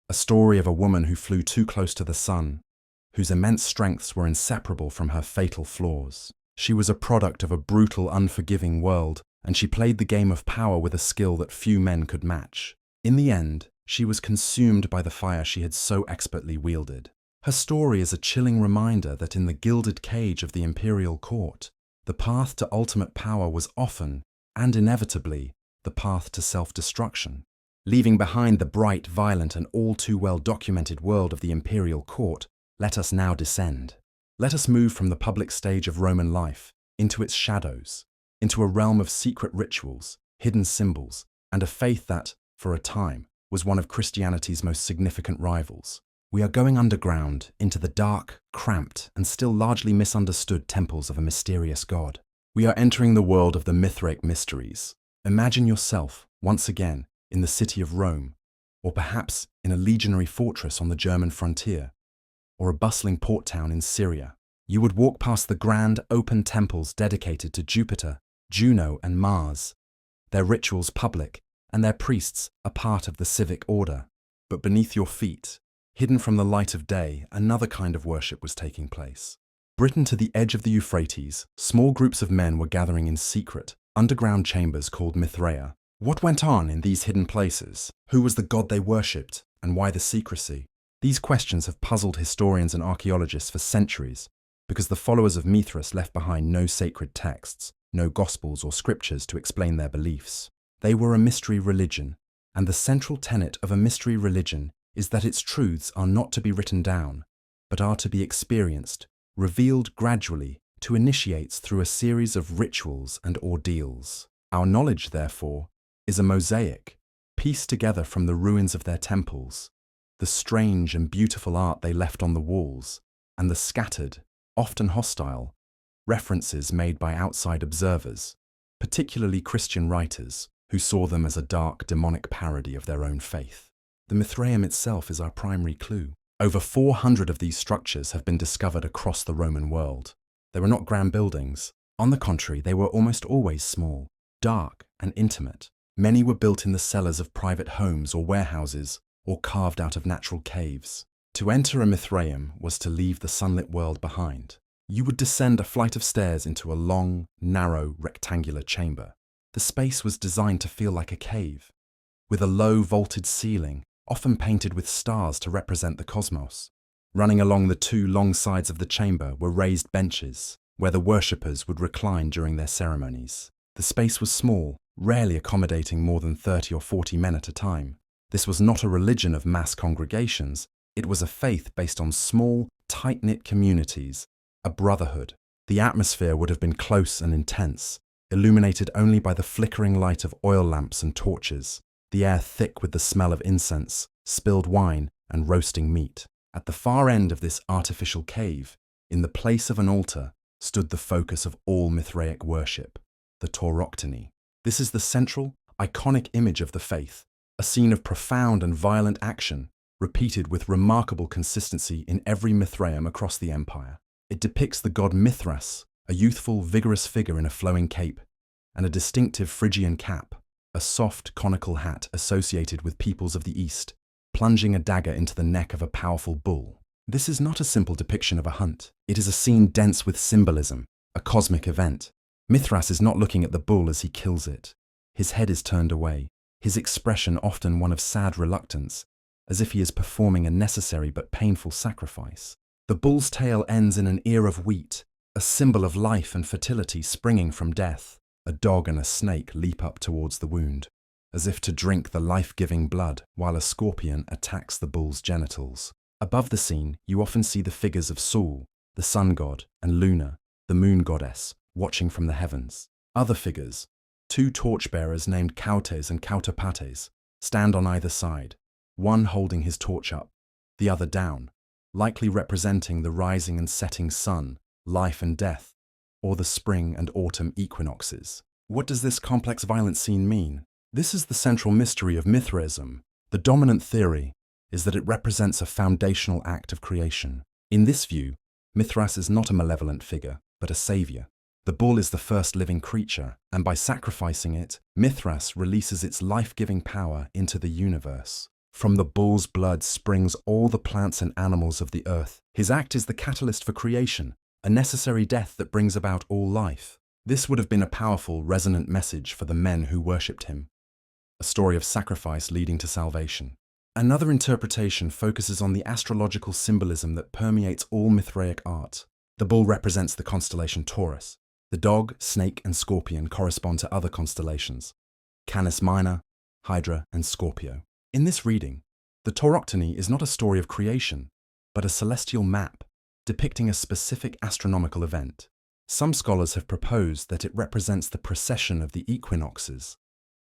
a story of a woman who flew too close to the sun, whose immense strengths were inseparable from her fatal flaws. She was a product of a brutal, unforgiving world, and she played the game of power with a skill that few men could match. In the end, she was consumed by the fire she had so expertly wielded. Her story is a chilling reminder that in the gilded cage of the imperial court, the path to ultimate power was often, and inevitably, the path to self-destruction. Leaving behind the bright, violent, and all too well-documented world of the imperial court, let us now descend. Let us move from the public stage of Roman life into its shadows, into a realm of secret rituals, hidden symbols, and a faith that, for a time, was one of Christianity's most significant rivals. We are going underground into the dark, cramped, and still largely misunderstood temples of a mysterious god. We are entering the world of the Mithraic mysteries. Imagine yourself, once again, in the city of Rome, or perhaps in a legionary fortress on the German frontier, or a bustling port town in Syria. You would walk past the grand, open temples dedicated to Jupiter, Juno, and Mars, their rituals public, and their priests a part of the civic order. But beneath your feet, hidden from the light of day, another kind of worship was taking place. Written to the edge of the Euphrates, small groups of men were gathering in secret, underground chambers called Mithraea. What went on in these hidden places? Who was the god they worshipped, and why the secrecy? These questions have puzzled historians and archaeologists for centuries, because the followers of Mithras left behind no sacred texts, no gospels or scriptures to explain their beliefs. They were a mystery religion, and the central tenet of a mystery religion is that its truths are not to be written down, but are to be experienced, revealed gradually to initiates through a series of rituals and ordeals. Our knowledge, therefore, is a mosaic, pieced together from the ruins of their temples, the strange and beautiful art they left on the walls, and the scattered, often hostile, references made by outside observers, particularly Christian writers, who saw them as a dark, demonic parody of their own faith. The Mithraeum itself is our primary clue. Over 400 of these structures have been discovered across the Roman world. They were not grand buildings. On the contrary, they were almost always small, dark, and intimate. Many were built in the cellars of private homes or warehouses, or carved out of natural caves. To enter a Mithraeum was to leave the sunlit world behind. You would descend a flight of stairs into a long, narrow, rectangular chamber. The space was designed to feel like a cave, with a low vaulted ceiling, often painted with stars to represent the cosmos. Running along the two long sides of the chamber were raised benches, where the worshippers would recline during their ceremonies. The space was small, rarely accommodating more than 30 or 40 men at a time. This was not a religion of mass congregations, it was a faith based on small, tight-knit communities, a brotherhood. The atmosphere would have been close and intense, illuminated only by the flickering light of oil lamps and torches, the air thick with the smell of incense, spilled wine, and roasting meat. At the far end of this artificial cave, in the place of an altar, stood the focus of all Mithraic worship, the tauroctony. This is the central, iconic image of the faith, a scene of profound and violent action, repeated with remarkable consistency in every Mithraeum across the empire. It depicts the god Mithras, a youthful, vigorous figure in a flowing cape, and a distinctive Phrygian cap, a soft, conical hat associated with peoples of the East, plunging a dagger into the neck of a powerful bull. This is not a simple depiction of a hunt. It is a scene dense with symbolism, a cosmic event. Mithras is not looking at the bull as he kills it. His head is turned away, his expression often one of sad reluctance, as if he is performing a necessary but painful sacrifice. The bull's tail ends in an ear of wheat, a symbol of life and fertility springing from death. A dog and a snake leap up towards the wound, as if to drink the life-giving blood, while a scorpion attacks the bull's genitals. Above the scene, you often see the figures of Sol, the sun god, and Luna, the moon goddess, watching from the heavens. Other figures, two torchbearers named Cautes and Counterpates, stand on either side, one holding his torch up, the other down, likely representing the rising and setting sun, life and death, or the spring and autumn equinoxes. What does this complex violent scene mean? This is the central mystery of Mithraism. The dominant theory is that it represents a foundational act of creation. In this view, Mithras is not a malevolent figure, but a savior. The bull is the first living creature, and by sacrificing it, Mithras releases its life-giving power into the universe. From the bull's blood springs all the plants and animals of the earth. His act is the catalyst for creation, a necessary death that brings about all life. This would have been a powerful, resonant message for the men who worshipped him, a story of sacrifice leading to salvation. Another interpretation focuses on the astrological symbolism that permeates all Mithraic art. The bull represents the constellation Taurus. The dog, snake, and scorpion correspond to other constellations, Canis Minor, Hydra, and Scorpio. In this reading, the tauroctony is not a story of creation, but a celestial map depicting a specific astronomical event. Some scholars have proposed that it represents the precession of the equinoxes,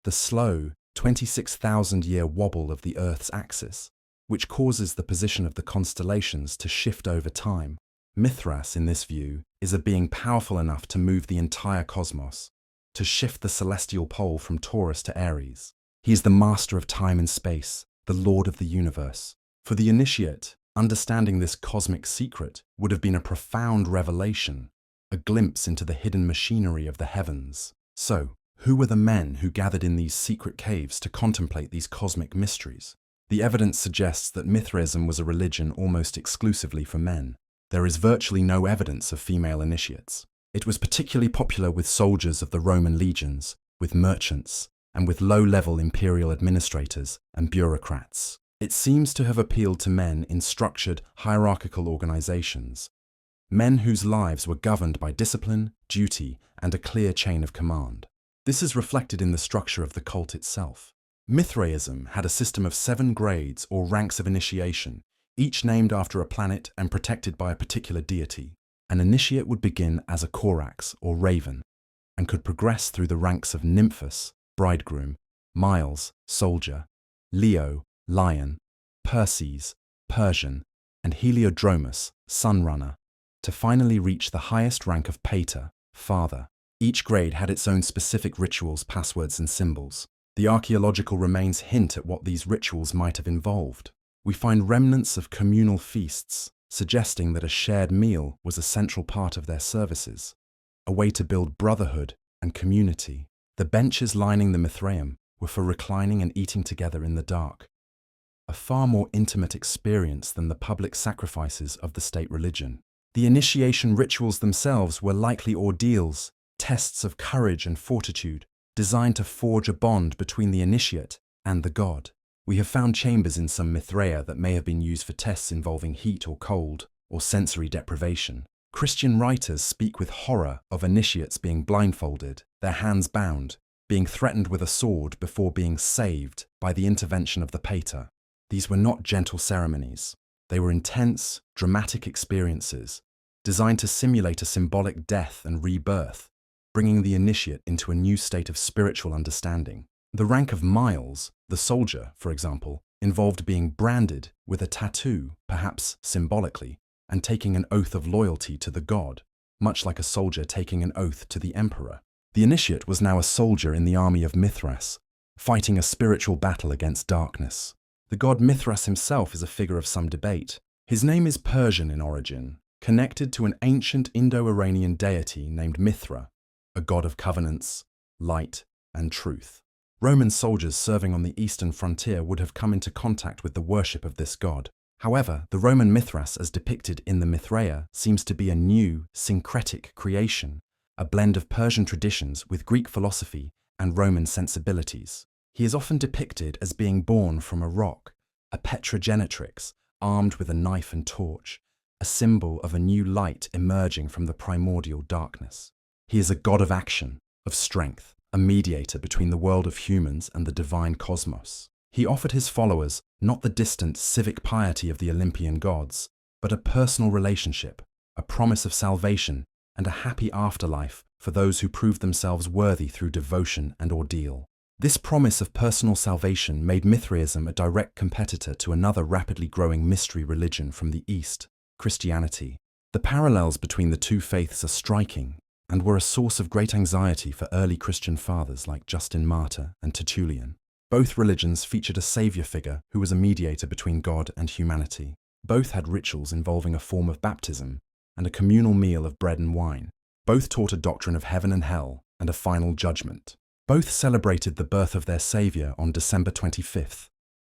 the slow 26,000-year wobble of the Earth's axis, which causes the position of the constellations to shift over time. Mithras, in this view, is a being powerful enough to move the entire cosmos, to shift the celestial pole from Taurus to Aries. He is the master of time and space, the lord of the universe. For the initiate, understanding this cosmic secret would have been a profound revelation, a glimpse into the hidden machinery of the heavens. So, who were the men who gathered in these secret caves to contemplate these cosmic mysteries? The evidence suggests that Mithraism was a religion almost exclusively for men. There is virtually no evidence of female initiates. It was particularly popular with soldiers of the Roman legions, with merchants, and with low-level imperial administrators and bureaucrats. It seems to have appealed to men in structured, hierarchical organizations, men whose lives were governed by discipline, duty, and a clear chain of command. This is reflected in the structure of the cult itself. Mithraism had a system of 7 grades or ranks of initiation, each named after a planet and protected by a particular deity. An initiate would begin as a Corax or raven, and could progress through the ranks of Nymphus, bridegroom, Miles, soldier, Leo, lion, Perses, Persian, and Heliodromus, sunrunner, to finally reach the highest rank of Pater, father. Each grade had its own specific rituals, passwords, and symbols. The archaeological remains hint at what these rituals might have involved. We find remnants of communal feasts, suggesting that a shared meal was a central part of their services, a way to build brotherhood and community. The benches lining the Mithraeum were for reclining and eating together in the dark, a far more intimate experience than the public sacrifices of the state religion. The initiation rituals themselves were likely ordeals, tests of courage and fortitude, designed to forge a bond between the initiate and the god. We have found chambers in some Mithraea that may have been used for tests involving heat or cold, or sensory deprivation. Christian writers speak with horror of initiates being blindfolded, their hands bound, being threatened with a sword before being saved by the intervention of the pater. These were not gentle ceremonies. They were intense, dramatic experiences, designed to simulate a symbolic death and rebirth, bringing the initiate into a new state of spiritual understanding. The rank of Miles, the soldier, for example, involved being branded with a tattoo, perhaps symbolically, and taking an oath of loyalty to the god, much like a soldier taking an oath to the emperor. The initiate was now a soldier in the army of Mithras, fighting a spiritual battle against darkness. The god Mithras himself is a figure of some debate. His name is Persian in origin, connected to an ancient Indo-Iranian deity named Mithra, a god of covenants, light, and truth. Roman soldiers serving on the eastern frontier would have come into contact with the worship of this god. However, the Roman Mithras as depicted in the Mithraea seems to be a new, syncretic creation, a blend of Persian traditions with Greek philosophy and Roman sensibilities. He is often depicted as being born from a rock, a petrogenitrix, armed with a knife and torch, a symbol of a new light emerging from the primordial darkness. He is a god of action, of strength, a mediator between the world of humans and the divine cosmos. He offered his followers not the distant civic piety of the Olympian gods, but a personal relationship, a promise of salvation, and a happy afterlife for those who proved themselves worthy through devotion and ordeal. This promise of personal salvation made Mithraism a direct competitor to another rapidly growing mystery religion from the East, Christianity. The parallels between the two faiths are striking and were a source of great anxiety for early Christian fathers like Justin Martyr and Tertullian. Both religions featured a savior figure who was a mediator between God and humanity. Both had rituals involving a form of baptism and a communal meal of bread and wine. Both taught a doctrine of heaven and hell and a final judgment. Both celebrated the birth of their savior on December 25th,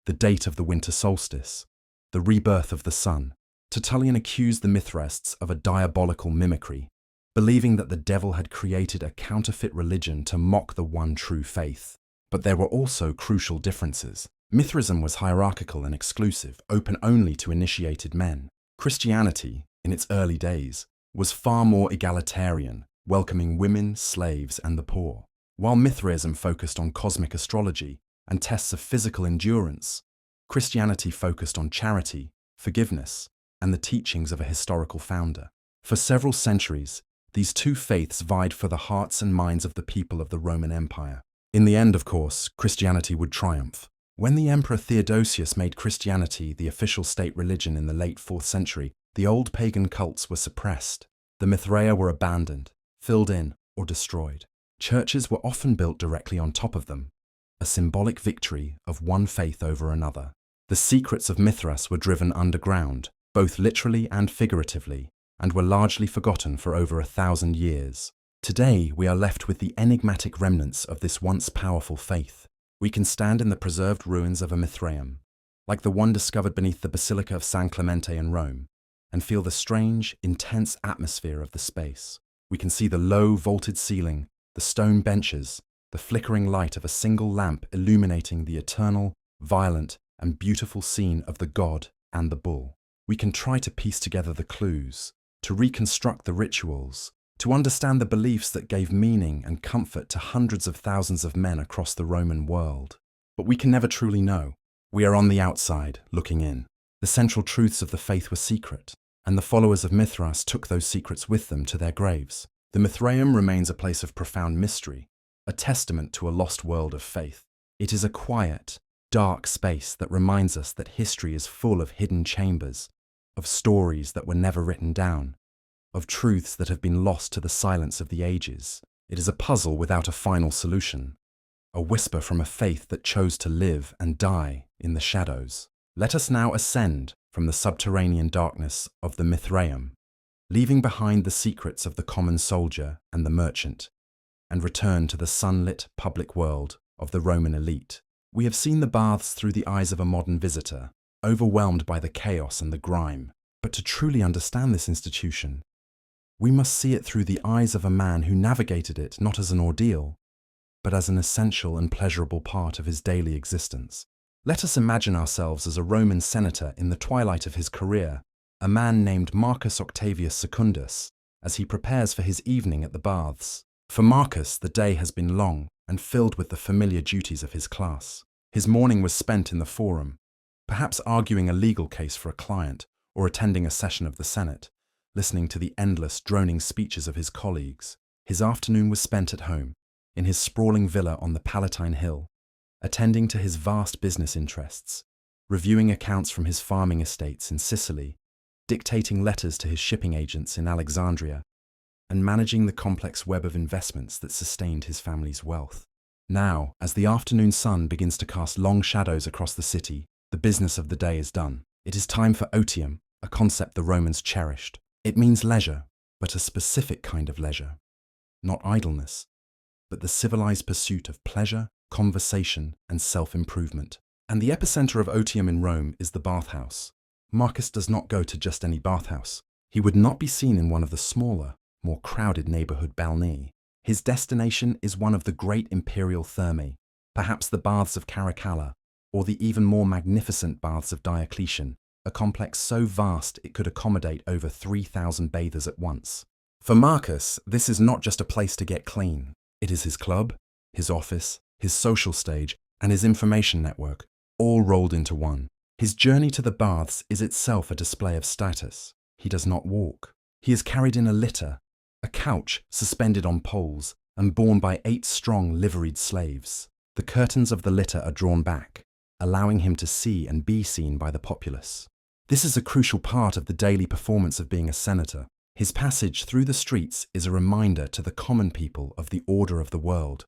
the date of the winter solstice, the rebirth of the sun. Tertullian accused the Mithraists of a diabolical mimicry, believing that the devil had created a counterfeit religion to mock the one true faith. But there were also crucial differences. Mithraism was hierarchical and exclusive, open only to initiated men. Christianity, in its early days, was far more egalitarian, welcoming women, slaves, and the poor. While Mithraism focused on cosmic astrology and tests of physical endurance, Christianity focused on charity, forgiveness, and the teachings of a historical founder. For several centuries, these two faiths vied for the hearts and minds of the people of the Roman Empire. In the end, of course, Christianity would triumph. When the Emperor Theodosius made Christianity the official state religion in the late 4th century, the old pagan cults were suppressed. The Mithraea were abandoned, filled in, or destroyed. Churches were often built directly on top of them, a symbolic victory of one faith over another. The secrets of Mithras were driven underground, both literally and figuratively, and were largely forgotten for over 1,000 years. Today, we are left with the enigmatic remnants of this once powerful faith. We can stand in the preserved ruins of a Mithraeum, like the one discovered beneath the Basilica of San Clemente in Rome, and feel the strange, intense atmosphere of the space. We can see the low, vaulted ceiling, the stone benches, the flickering light of a single lamp illuminating the eternal, violent, and beautiful scene of the god and the bull. We can try to piece together the clues, to reconstruct the rituals, to understand the beliefs that gave meaning and comfort to hundreds of thousands of men across the Roman world. But we can never truly know. We are on the outside, looking in. The central truths of the faith were secret, and the followers of Mithras took those secrets with them to their graves. The Mithraeum remains a place of profound mystery, a testament to a lost world of faith. It is a quiet, dark space that reminds us that history is full of hidden chambers, of stories that were never written down, of truths that have been lost to the silence of the ages. It is a puzzle without a final solution, a whisper from a faith that chose to live and die in the shadows. Let us now ascend from the subterranean darkness of the Mithraeum, leaving behind the secrets of the common soldier and the merchant, and return to the sunlit public world of the Roman elite. We have seen the baths through the eyes of a modern visitor, overwhelmed by the chaos and the grime. But to truly understand this institution, we must see it through the eyes of a man who navigated it not as an ordeal, but as an essential and pleasurable part of his daily existence. Let us imagine ourselves as a Roman senator in the twilight of his career, a man named Marcus Octavius Secundus, as he prepares for his evening at the baths. For Marcus, the day has been long and filled with the familiar duties of his class. His morning was spent in the forum, perhaps arguing a legal case for a client or attending a session of the Senate, listening to the endless, droning speeches of his colleagues. His afternoon was spent at home, in his sprawling villa on the Palatine Hill, attending to his vast business interests, reviewing accounts from his farming estates in Sicily, dictating letters to his shipping agents in Alexandria, and managing the complex web of investments that sustained his family's wealth. Now, as the afternoon sun begins to cast long shadows across the city, the business of the day is done. It is time for otium, a concept the Romans cherished. It means leisure, but a specific kind of leisure. Not idleness, but the civilized pursuit of pleasure, conversation, and self-improvement. And the epicenter of otium in Rome is the bathhouse. Marcus does not go to just any bathhouse. He would not be seen in one of the smaller, more crowded neighborhood balnea. His destination is one of the great imperial thermae, perhaps the baths of Caracalla, or the even more magnificent baths of Diocletian, a complex so vast it could accommodate over 3,000 bathers at once. For Marcus, this is not just a place to get clean. It is his club, his office, his social stage, and his information network, all rolled into one. His journey to the baths is itself a display of status. He does not walk. He is carried in a litter, a couch suspended on poles and borne by 8 strong liveried slaves. The curtains of the litter are drawn back, allowing him to see and be seen by the populace. This is a crucial part of the daily performance of being a senator. His passage through the streets is a reminder to the common people of the order of the world,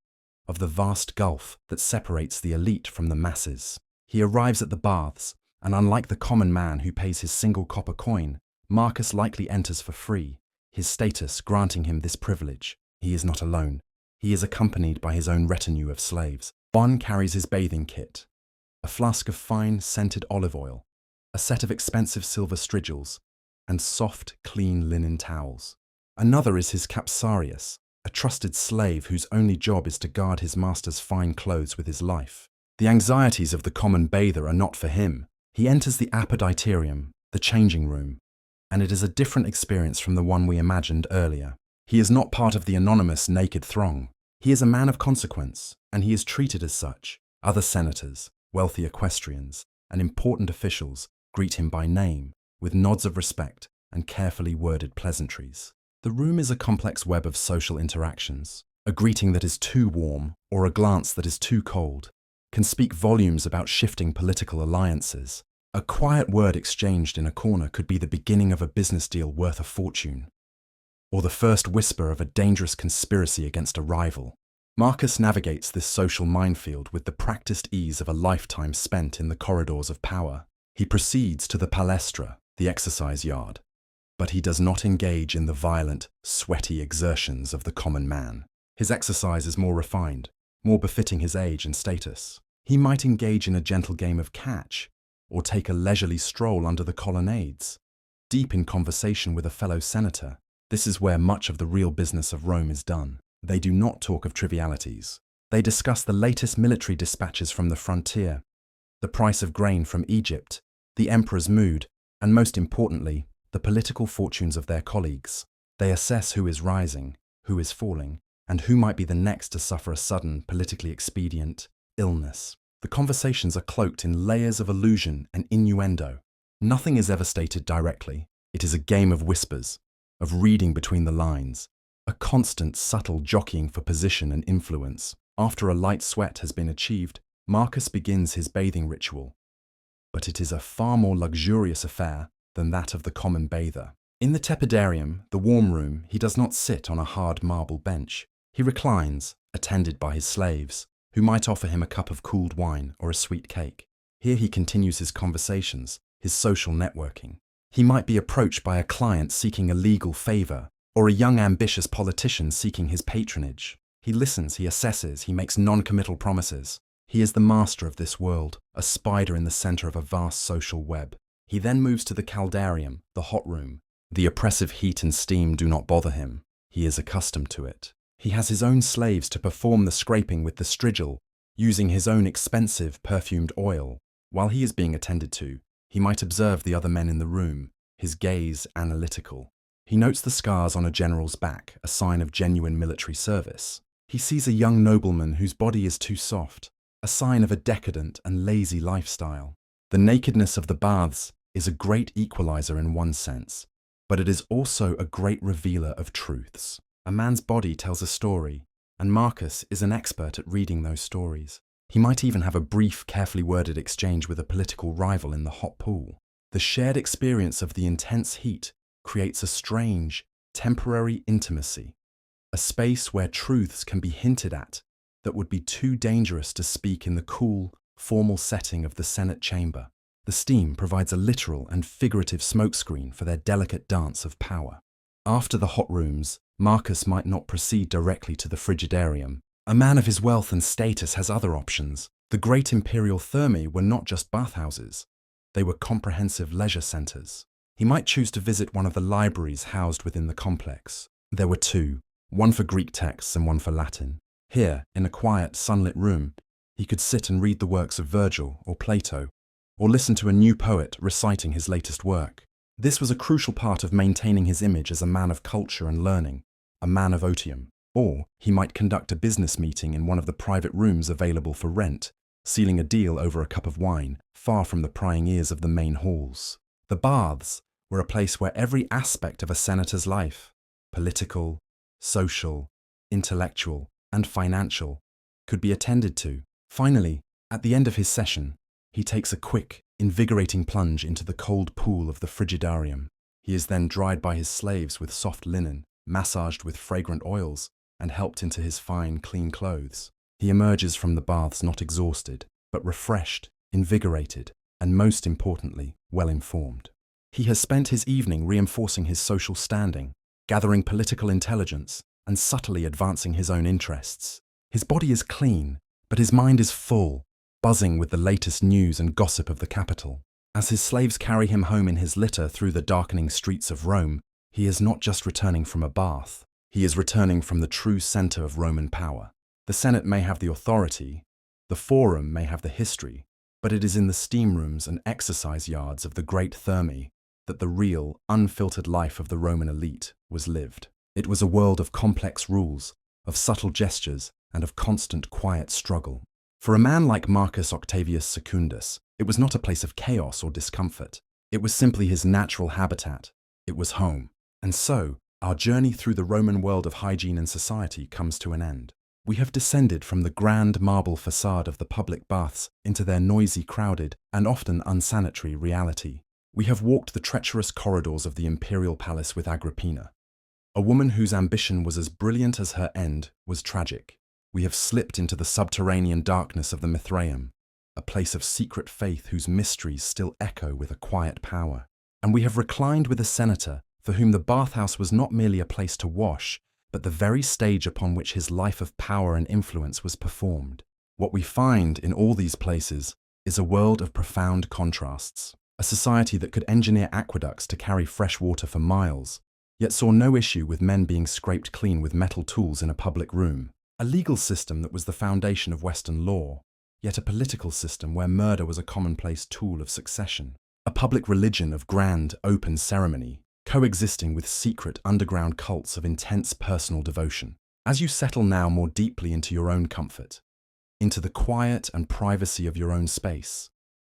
of the vast gulf that separates the elite from the masses. He arrives at the baths, and unlike the common man who pays his single copper coin, Marcus likely enters for free, his status granting him this privilege. He is not alone. He is accompanied by his own retinue of slaves. One carries his bathing kit, a flask of fine, scented olive oil, a set of expensive silver strigils, and soft, clean linen towels. Another is his capsarius, a trusted slave whose only job is to guard his master's fine clothes with his life. The anxieties of the common bather are not for him. He enters the apoditerium, the changing room, and it is a different experience from the one we imagined earlier. He is not part of the anonymous naked throng. He is a man of consequence, and he is treated as such. Other senators, wealthy equestrians, and important officials greet him by name, with nods of respect and carefully worded pleasantries. The room is a complex web of social interactions. A greeting that is too warm, or a glance that is too cold, can speak volumes about shifting political alliances. A quiet word exchanged in a corner could be the beginning of a business deal worth a fortune, or the first whisper of a dangerous conspiracy against a rival. Marcus navigates this social minefield with the practiced ease of a lifetime spent in the corridors of power. He proceeds to the palestra, the exercise yard, but he does not engage in the violent, sweaty exertions of the common man. His exercise is more refined, more befitting his age and status. He might engage in a gentle game of catch, or take a leisurely stroll under the colonnades, deep in conversation with a fellow senator. This is where much of the real business of Rome is done. They do not talk of trivialities. They discuss the latest military dispatches from the frontier, the price of grain from Egypt, the emperor's mood, and most importantly, the political fortunes of their colleagues. They assess who is rising, who is falling, and who might be the next to suffer a sudden, politically expedient illness. The conversations are cloaked in layers of allusion and innuendo. Nothing is ever stated directly. It is a game of whispers, of reading between the lines, a constant, subtle jockeying for position and influence. After a light sweat has been achieved, Marcus begins his bathing ritual. But it is a far more luxurious affair than that of the common bather. In the tepidarium, the warm room, he does not sit on a hard marble bench. He reclines, attended by his slaves, who might offer him a cup of cooled wine or a sweet cake. Here he continues his conversations, his social networking. He might be approached by a client seeking a legal favor, or a young ambitious politician seeking his patronage. He listens, he assesses, he makes non-committal promises. He is the master of this world, a spider in the center of a vast social web. He then moves to the caldarium, the hot room. The oppressive heat and steam do not bother him. He is accustomed to it. He has his own slaves to perform the scraping with the strigil, using his own expensive perfumed oil. While he is being attended to, he might observe the other men in the room, his gaze analytical. He notes the scars on a general's back, a sign of genuine military service. He sees a young nobleman whose body is too soft, a sign of a decadent and lazy lifestyle. The nakedness of the baths is a great equalizer in one sense, but it is also a great revealer of truths. A man's body tells a story, and Marcus is an expert at reading those stories. He might even have a brief, carefully worded exchange with a political rival in the hot pool. The shared experience of the intense heat creates a strange, temporary intimacy, a space where truths can be hinted at that would be too dangerous to speak in the cool, formal setting of the Senate chamber. The steam provides a literal and figurative smokescreen for their delicate dance of power. After the hot rooms, Marcus might not proceed directly to the frigidarium. A man of his wealth and status has other options. The great imperial thermae were not just bathhouses. They were comprehensive leisure centers. He might choose to visit one of the libraries housed within the complex. There were two, one for Greek texts and one for Latin. Here, in a quiet, sunlit room, he could sit and read the works of Virgil or Plato, or listen to a new poet reciting his latest work. This was a crucial part of maintaining his image as a man of culture and learning, a man of otium. Or he might conduct a business meeting in one of the private rooms available for rent, sealing a deal over a cup of wine, far from the prying ears of the main halls. The baths were a place where every aspect of a senator's life, political, social, intellectual, and financial, could be attended to. Finally, at the end of his session, he takes a quick, invigorating plunge into the cold pool of the frigidarium. He is then dried by his slaves with soft linen, massaged with fragrant oils, and helped into his fine, clean clothes. He emerges from the baths not exhausted, but refreshed, invigorated, and most importantly, well-informed. He has spent his evening reinforcing his social standing, gathering political intelligence, and subtly advancing his own interests. His body is clean, but his mind is full, buzzing with the latest news and gossip of the capital. As his slaves carry him home in his litter through the darkening streets of Rome, he is not just returning from a bath. He is returning from the true center of Roman power. The Senate may have the authority, the Forum may have the history, but it is in the steam rooms and exercise yards of the great thermae that the real, unfiltered life of the Roman elite was lived. It was a world of complex rules, of subtle gestures, and of constant quiet struggle. For a man like Marcus Octavius Secundus, it was not a place of chaos or discomfort. It was simply his natural habitat. It was home. And so, our journey through the Roman world of hygiene and society comes to an end. We have descended from the grand marble facade of the public baths into their noisy, crowded, and often unsanitary reality. We have walked the treacherous corridors of the imperial palace with Agrippina. A woman whose ambition was as brilliant as her end was tragic. We have slipped into the subterranean darkness of the Mithraeum, a place of secret faith whose mysteries still echo with a quiet power. And we have reclined with a senator for whom the bathhouse was not merely a place to wash, but the very stage upon which his life of power and influence was performed. What we find in all these places is a world of profound contrasts, a society that could engineer aqueducts to carry fresh water for miles, yet saw no issue with men being scraped clean with metal tools in a public room, a legal system that was the foundation of Western law, yet a political system where murder was a commonplace tool of succession, a public religion of grand, open ceremony, coexisting with secret underground cults of intense personal devotion. As you settle now more deeply into your own comfort, into the quiet and privacy of your own space,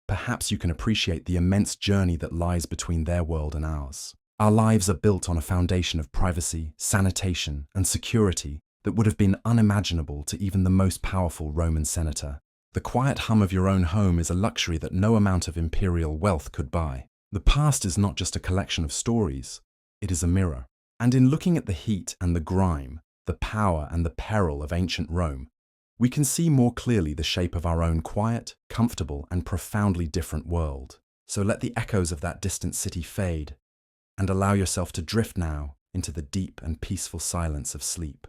perhaps you can appreciate the immense journey that lies between their world and ours. Our lives are built on a foundation of privacy, sanitation, and security that would have been unimaginable to even the most powerful Roman senator. The quiet hum of your own home is a luxury that no amount of imperial wealth could buy. The past is not just a collection of stories, it is a mirror. And in looking at the heat and the grime, the power and the peril of ancient Rome, we can see more clearly the shape of our own quiet, comfortable, and profoundly different world. So let the echoes of that distant city fade, and allow yourself to drift now into the deep and peaceful silence of sleep.